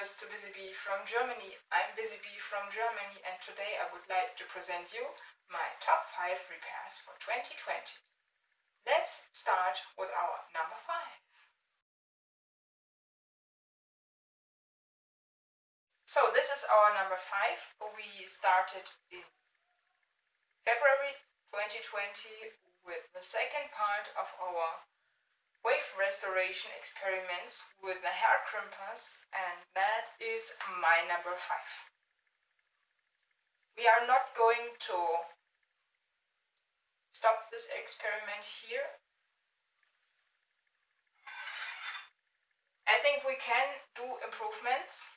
viewers to Busy Bee from Germany. I'm Busy Bee from Germany, and today I would like to present you my top 5 repairs for 2020. Let's start with our number 5. So this is our number 5. We started in February 2020 with the second part of our wave restoration experiments with the hair crimpers, and that is my number 5. We are not going to stop this experiment here. I think we can do improvements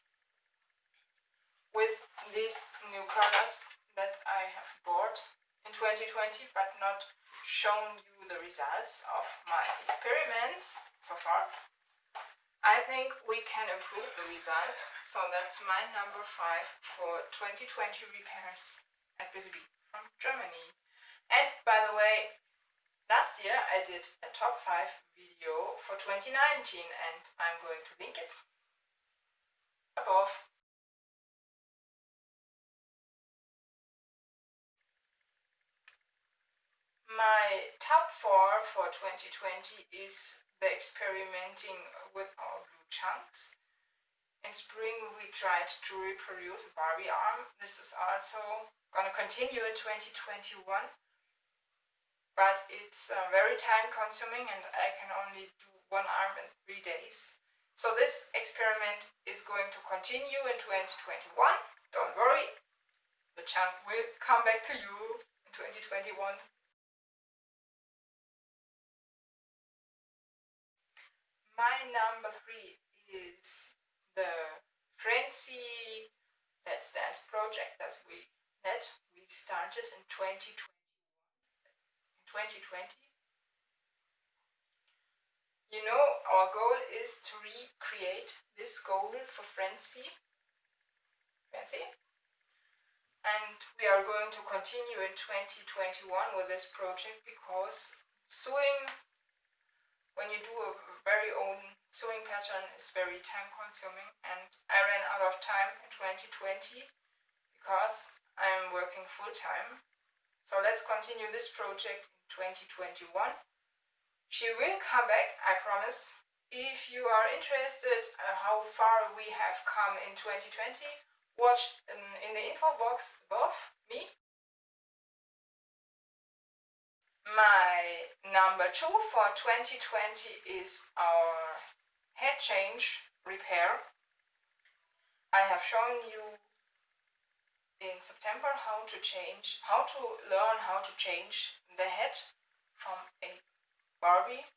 with these new colors that I have bought in 2020, but not shown you the results of my experiments so far. I think we can improve the results, so that's my number 5 for 2020 repairs at Busy Bee from Germany. And by the way, last year I did a top 5 video for 2019, and I'm going to link it above. My top 4 for 2020 is the experimenting with our blue chunks. In spring we tried to reproduce a Barbie arm. This is also gonna continue in 2021, but it's very time consuming and I can only do one arm in 3 days. So this experiment is going to continue in 2021. Don't worry, the chunk will come back to you in 2021. My number 3 is the Francie Let's Dance project that we started in 2020. You know, our goal is to recreate this goal for Francie, and we are going to continue in 2021 with this project, because sewing, when you do a very own sewing pattern, is very time consuming, and I ran out of time in 2020 because I'm working full time. So let's continue this project in 2021. She will come back, I promise. If you are interested how far we have come in 2020, watch in the info box above me. My number 2 for 2020 is our head change repair. I have shown you in September how to learn how to change the head from a Barbie.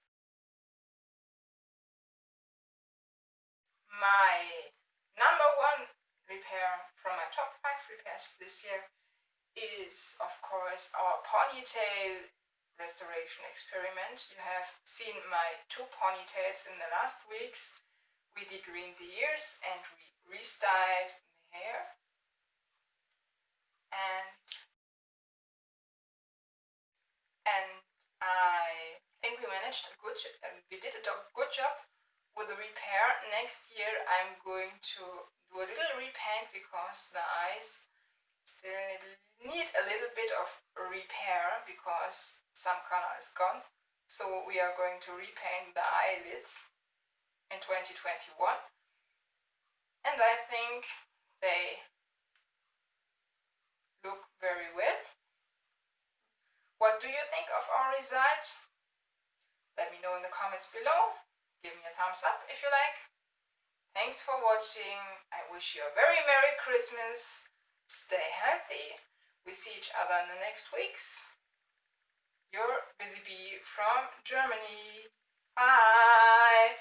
My number 1 repair from my top 5 repairs this year is, of course, our ponytail restoration experiment. You have seen my 2 ponytails in the last weeks. We degreened the ears and we restyled the hair, and I think we managed we did a good job with the repair. Next year I'm going to do a little repaint because the eyes still need a little bit of repair because some color is gone. So we are going to repaint the eyelids in 2021, and I think they look very well. What do you think of our result? Let me know in the comments below. Give me a thumbs up if you like. Thanks for watching. I wish you a very Merry Christmas. Stay healthy. We see each other in the next weeks. Your Busy Bee from Germany. Bye!